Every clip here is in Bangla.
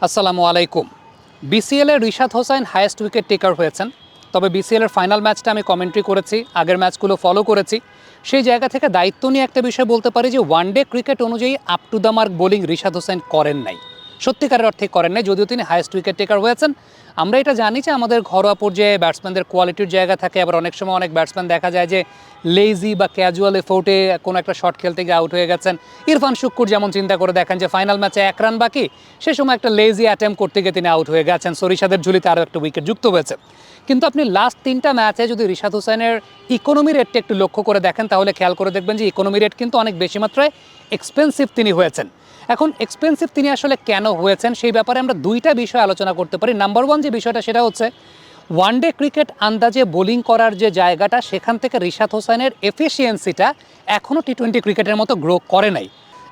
আসসালামু আলাইকুম। বিসিএলের Rishad Hossain highest wicket taker হয়েছেন। তবে বিসিএলের ফাইনাল ম্যাচটা আমি কমেন্ট্রি করেছি, আগের ম্যাচগুলো ফলো করেছি। সেই জায়গা থেকে দায়িত্ব নিয়ে একটা বিষয় বলতে পারি যে ওয়ানডে ক্রিকেট অনুযায়ী up to the mark bowling Rishad Hossain করেন নাই, সত্যিকারের অর্থে করেন নাই। যদিও তিনি হাইয়েস্ট উইকেট টেকার হয়েছেন, আমরা এটা জানি যে আমাদের ঘরোয়া পর্যায়ে ব্যাটসম্যানদের কোয়ালিটির জায়গা থাকে। আবার অনেক সময় অনেক ব্যাটসম্যান দেখা যায় যে লেজি বা ক্যাজুয়াল এফোর্টে কোনো একটা শট খেলতে গিয়ে আউট হয়ে গেছেন। ইরফান শুক্কুর যেমন চিন্তা করে দেখেন যে ফাইনাল ম্যাচে 1 রান বাকি, সে সময় একটা লেজি অ্যাটেম্প করতে গিয়ে তিনি আউট হয়ে গেছেন। সো রিশাদের ঝুলিতে আরও একটা উইকেট যুক্ত হয়েছে। কিন্তু আপনি লাস্ট 3টা ম্যাচে যদি রিশাদ হোসেনের ইকোনমি রেটটা একটু লক্ষ্য করে দেখেন, তাহলে খেয়াল করে দেখবেন যে ইকোনমি রেট কিন্তু অনেক বেশি মাত্রায় এক্সপেন্সিভ তিনি হয়েছেন। এখন এক্সপেন্সিভ তিনি আসলে কেন হয়েছেন সেই ব্যাপারে আমরা দুইটা বিষয় আলোচনা করতে পারি। নাম্বার 1 যে বিষয়টা সেটা হচ্ছে ওয়ানডে ক্রিকেট আন্দাজে বোলিং করার যে জায়গাটা, সেখান থেকে রিশাদ হোসেনের এফিসিয়েন্সিটা এখনও টি-20 ক্রিকেটের মতো গ্রো করে নাই।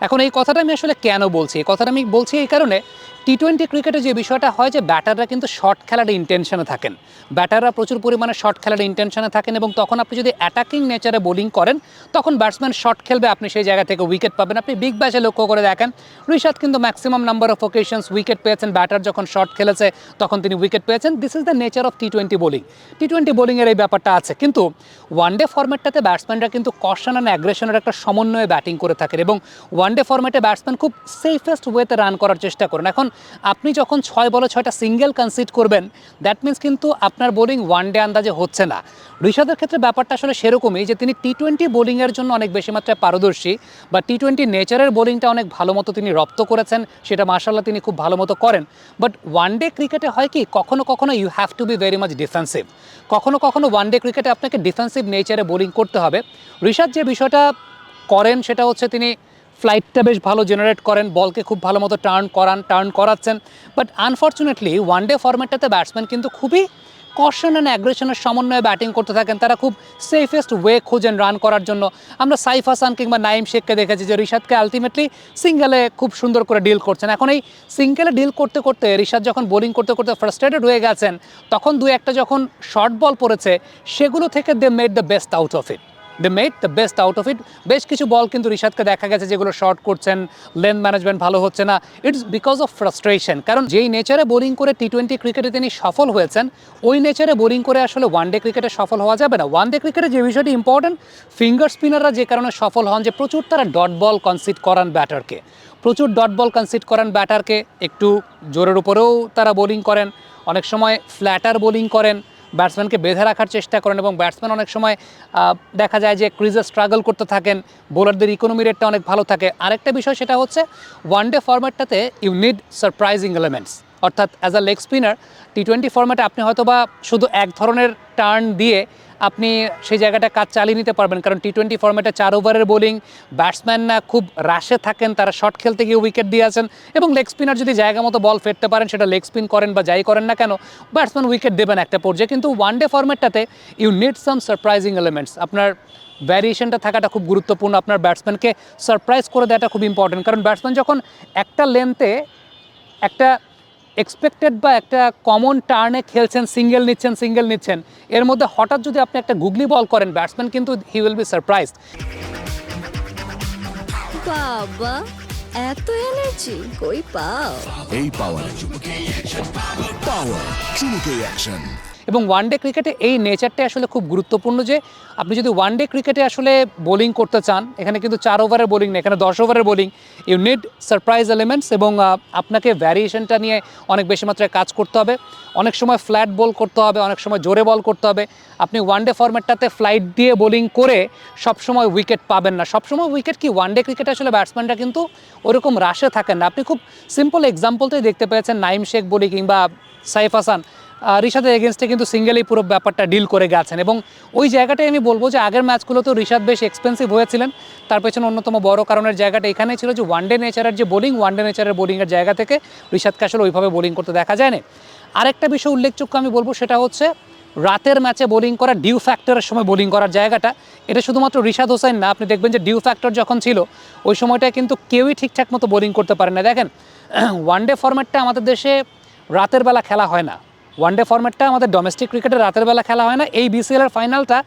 এখন এই কথাটা আমি আসলে কেন বলছি, এই কথাটা আমি বলছি এই কারণে, টি-20 ক্রিকেটে যে বিষয়টা হয় যে ব্যাটাররা কিন্তু শর্ট খেলার ইন্টেনশনে থাকেন, ব্যাটাররা প্রচুর পরিমাণে শর্ট খেলার ইন্টেনশনে থাকেন, এবং তখন আপনি যদি অ্যাটাকিং নেচারে বোলিং করেন তখন ব্যাটসম্যান শর্ট খেলবে, আপনি সেই জায়গা থেকে উইকেট পাবেন। আপনি বিগ ব্যাশে লক্ষ্য করে দেখেন রিশাদ কিন্তু maximum number of occasions wicket পেয়েছেন, ব্যাটার যখন শর্ট খেলেছে তখন তিনি উইকেট পেয়েছেন। This is the nature of টি-20 বোলিং। টি-20 বোলিংয়ের এই ব্যাপারটা আছে, কিন্তু ওয়ানডে ফরম্যাটটাতে ব্যাটসম্যানরা কিন্তু কশন অ্যান্ড অ্যাগ্রেশনের একটা সমন্বয়ে ব্যাটিং করে থাকেন, এবং ওয়ানডে ফরম্যাটে ব্যাটসম্যান খুব সেফেস্ট ওয়েতে রান করার চেষ্টা করেন। এখন আপনি যখন 6 বলে 6টা সিঙ্গেল কনসিড করবেন, দ্যাট মিনস কিন্তু আপনার বোলিং ওয়ানডে আন্দাজে হচ্ছে না। রিশাদের ক্ষেত্রে ব্যাপারটা আসলে সেরকমই যে তিনি টি-20 বোলিংয়ের জন্য অনেক বেশি মাত্রায় পারদর্শী, বা টি-20 নেচারের বোলিংটা অনেক ভালো মতো তিনি রপ্ত করেছেন, সেটা মাশাআল্লাহ তিনি খুব ভালো মতো করেন। বাট ওয়ানডে ক্রিকেটে হয় কি, কখনো কখনো you have to be very much defensive. কখনো কখনো ওয়ানডে ক্রিকেটে আপনাকে ডিফেন্সিভ নেচারে বোলিং করতে হবে। রিশাদ যে বিষয়টা করেন সেটা হচ্ছে তিনি ফ্লাইটটা বেশ ভালো জেনারেট করেন, বলকে খুব ভালো মতো টার্ন করাচ্ছেন। বাট আনফর্চুনেটলি ওয়ানডে ফরম্যাটটাতে ব্যাটসম্যান কিন্তু খুবই কশন অ্যান্ড অ্যাগ্রেশনের সমন্বয়ে ব্যাটিং করতে থাকেন। তারা খুব সেফেস্ট ওয়ে খোঁজেন রান করার জন্য। আমরা সাইফ হাসান কিংবা নাইম শেখকে দেখেছি যে রিশাদকে আলটিমেটলি সিঙ্গেলে খুব সুন্দর করে ডিল করছেন। এখন এই সিঙ্গেলে ডিল করতে করতে রিশাদ যখন বোলিং করতে করতে ফ্রাস্ট্রেটেড হয়ে গেছেন, তখন 2-1টা যখন শর্ট বল পড়েছে, সেগুলো থেকে they made the best out of it. বেশ কিছু বল কিন্তু রিশাদকে দেখা গেছে যেগুলো শর্ট করছেন, লেন্থ ম্যানেজমেন্ট ভালো হচ্ছে না। It's because of frustration. কারণ যেই নেচারে বোলিং করে টি-20 ক্রিকেটে তিনি সফল হয়েছেন, ওই নেচারে বোলিং করে আসলে ওয়ানডে ক্রিকেটে সফল হওয়া যাবে না। ওয়ানডে ক্রিকেটে যে বিষয়টি ইম্পর্টেন্ট, ফিঙ্গার স্পিনাররা যে কারণে সফল হন যে প্রচুর তারা ডট বল কনসিড করান ব্যাটারকে, একটু জোরের উপরেও তারা বোলিং করেন, অনেক সময় ফ্ল্যাটার বোলিং করেন, ব্যাটসম্যানকে বেঁধে রাখার চেষ্টা করেন, এবং ব্যাটসম্যান অনেক সময় দেখা যায় যে ক্রিজে স্ট্রাগল করতে থাকেন, বোলারদের ইকোনমি রেটটা অনেক ভালো থাকে। আরেকটা বিষয় সেটা হচ্ছে ওয়ানডে ফরম্যাটটাতে ইউ নিড সারপ্রাইজিং এলিমেন্টস, অর্থাৎ অ্যাজ আ লেগ স্পিনার টি-20 ফরম্যাটে আপনি হয়তো বা শুধু এক ধরনের টার্ন দিয়ে আপনি সেই জায়গাটা কাজ চালিয়ে নিতে পারবেন, কারণ টি-20 ফরম্যাটে 4 ওভারের বোলিং, ব্যাটসম্যান খুব রাশে থাকেন, তারা শট খেলতে গিয়ে উইকেট দিয়ে আছেন, এবং লেগ স্পিনার যদি জায়গা মতো বল ফেরতে পারেন, সেটা লেগ স্পিন করেন বা যাই করেন না কেন, ব্যাটসম্যান উইকেট দেবেন একটা পর্যায়ে। কিন্তু ওয়ানডে ফরম্যাটটাতে you need some surprising elements, আপনার ভ্যারিয়েশনটা থাকাটা খুব গুরুত্বপূর্ণ, আপনার ব্যাটসম্যানকে সারপ্রাইজ করে দেওয়াটা খুব ইম্পর্টেন্ট। কারণ ব্যাটসম্যান যখন একটা লেন্থে একটা এক্সপেক্টেড বা একটা কমন টার্নে খেলছেন, সিঙ্গেল নিচ্ছেন, এর মধ্যে হঠাৎ যদি আপনি একটা গুগলি বল করেন, ব্যাটসম্যান কিন্তু হি উইল বি সারপ্রাইজড। বাবা, এত এনার্জি কই পাও? এই পাওয়ার চুমুকে অ্যাকশন। এবং ওয়ানডে ক্রিকেটে এই নেচারটা আসলে খুব গুরুত্বপূর্ণ যে আপনি যদি ওয়ানডে ক্রিকেটে আসলে বোলিং করতে চান, এখানে কিন্তু 4 ওভারের বোলিং না, এখানে 10 ওভারের bowling, you need surprise elements, এবং আপনাকে ভ্যারিয়েশনটা নিয়ে অনেক বেশি মাত্রায় কাজ করতে হবে। অনেক সময় ফ্ল্যাট বল করতে হবে, অনেক সময় জোরে বল করতে হবে। আপনি ওয়ানডে ফরম্যাটটাতে ফ্লাইট দিয়ে বোলিং করে সবসময় উইকেট পাবেন না। সবসময় উইকেট কি, ওয়ানডে ক্রিকেটে আসলে ব্যাটসম্যানরা কিন্তু ওরকম রাশে থাকেন না। আপনি খুব সিম্পল এক্সাম্পলটাই দেখতে পেয়েছেন, নাইম শেখ বলি কিংবা সাইফ হাসান রিশাদের এগেনস্টে কিন্তু সিঙ্গেলেই পুরো ব্যাপারটা ডিল করে গেছেন, এবং ওই জায়গাটাই আমি বলবো যে আগের ম্যাচগুলোতেও রিশাদ বেশ এক্সপেন্সিভ হয়েছিলেন। তার পেছনে অন্যতম বড় কারণের জায়গাটা এখানেই ছিল যে ওয়ানডে নেচারের বোলিংয়ের জায়গা থেকে রিশাদকে আসলে ওইভাবে বোলিং করতে দেখা যায়নি। আরেকটা বিষয় উল্লেখযোগ্য আমি বলবো, সেটা হচ্ছে রাতের ম্যাচে বোলিং করা, ডিউ ফ্যাক্টরের সময় বোলিং করার জায়গাটা, এটা শুধুমাত্র রিশাদ হোসাইন না, আপনি দেখবেন যে ডিউ ফ্যাক্টর যখন ছিল ওই সময়টায় কিন্তু কেউই ঠিকঠাক মতো বোলিং করতে পারেন না। দেখেন, ওয়ানডে ফরম্যাটটা আমাদের দেশে রাতের বেলা খেলা হয় না, ওয়ানডে ফরম্যাটটা আমাদের ডোমেস্টিক ক্রিকেটে রাতের বেলা খেলা হয় না। এই বিসিএলের ফাইনালটা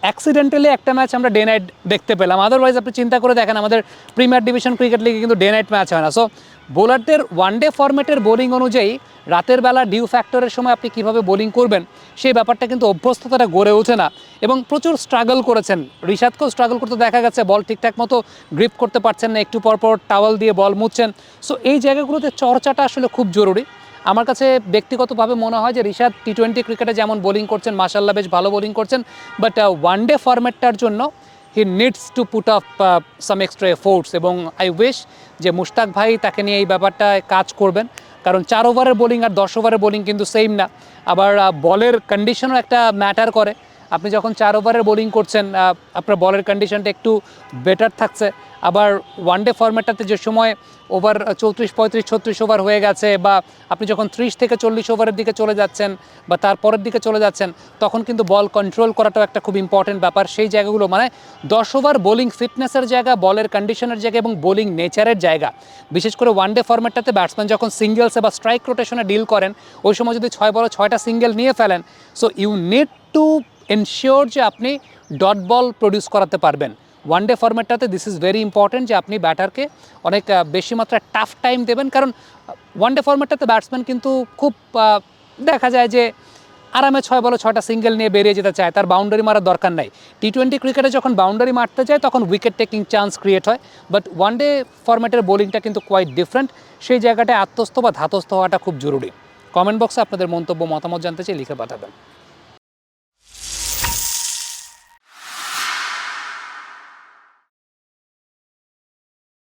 অ্যাক্সিডেন্টালি একটা ম্যাচ আমরা ডে নাইট দেখতে পেলাম, আদারওয়াইজ আপনি চিন্তা করে দেখেন আমাদের প্রিমিয়ার ডিভিশন ক্রিকেট লিগে কিন্তু ডে নাইট ম্যাচ হয় না। সো বোলারদের ওয়ানডে ফরম্যাটের বোলিং অনুযায়ী রাতের বেলা ডিউ ফ্যাক্টরের সময় আপনি কীভাবে বোলিং করবেন সেই ব্যাপারটা কিন্তু অভ্যস্ততাটা গড়ে ওঠে না এবং প্রচুর স্ট্রাগল করেছেন। ঋষাদকেও স্ট্রাগল করতে দেখা গেছে, বল ঠিকঠাক মতো গ্রিপ করতে পারছেন না, একটু পরপর টাওয়াল দিয়ে বল মুছছেন। সো এই জায়গাগুলোতে চর্চাটা আসলে খুব জরুরি। আমার কাছে ব্যক্তিগতভাবে মনে হয় যে ঋষাদ টি-20 ক্রিকেটে যেমন বোলিং করছেন, মাশাআল্লাহ বেশ ভালো বোলিং করছেন, বাট ওয়ানডে ফরম্যাটটার জন্য হি needs to put up some extra efforts. এবং আই উইশ যে মুশতাক ভাই তাকে নিয়ে এই ব্যাপারটায় কাজ করবেন, কারণ 4 ওভারের বোলিং আর 10 ওভারের বোলিং কিন্তু সেম না। আবার বলের কন্ডিশনও একটা ম্যাটার করে। আপনি যখন 4 ওভারের বোলিং করছেন আপনার বলের কন্ডিশনটা একটু বেটার থাকছে। আবার ওয়ানডে ফরম্যাটটাতে যে সময় ওভার 34, 35, 36 ওভার হয়ে গেছে, বা আপনি যখন 30 থেকে 40 ওভারের দিকে চলে যাচ্ছেন বা তারপরের দিকে চলে যাচ্ছেন, তখন কিন্তু বল কন্ট্রোল করাটাও একটা খুব ইম্পর্টেন্ট ব্যাপার। সেই জায়গাগুলো মানে 10 ওভার বোলিং ফিটনেসের জায়গা, বলের কন্ডিশনের জায়গা এবং বোলিং নেচারের জায়গা। বিশেষ করে ওয়ানডে ফরম্যাটটাতে ব্যাটসম্যান যখন সিঙ্গেলসে বা স্ট্রাইক রোটেশনে ডিল করেন, ওই সময় যদি 6 বলে 6টা সিঙ্গেল নিয়ে ফেলেন, so you need to ensure যে আপনি ডট বল প্রডিউস করাতে পারবেন। ওয়ানডে ফরম্যাটটাতে দিস ইজ ভেরি ইম্পর্টেন্ট যে আপনি ব্যাটারকে অনেক বেশি মাত্রায় টাফ টাইম দেবেন, কারণ ওয়ানডে ফরম্যাটটাতে ব্যাটসম্যান কিন্তু খুব দেখা যায় যে আরামে 6 বলে 6টা সিঙ্গেল নিয়ে বেরিয়ে যেতে চায়, তার বাউন্ডারি মারার দরকার নাই। টি-20 ক্রিকেটে যখন বাউন্ডারি মারতে যায় তখন উইকেট টেকিং চান্স ক্রিয়েট হয়, বাট ওয়ানডে ফরম্যাটের বোলিংটা কিন্তু কোয়াইট ডিফারেন্ট। সেই জায়গাটায় আত্মস্থ বা ধাতস্থ হওয়াটা খুব জরুরি। কমেন্ট বক্সে আপনাদের মন্তব্য মতামত জানতে চাই, লিখে পাঠাবেন।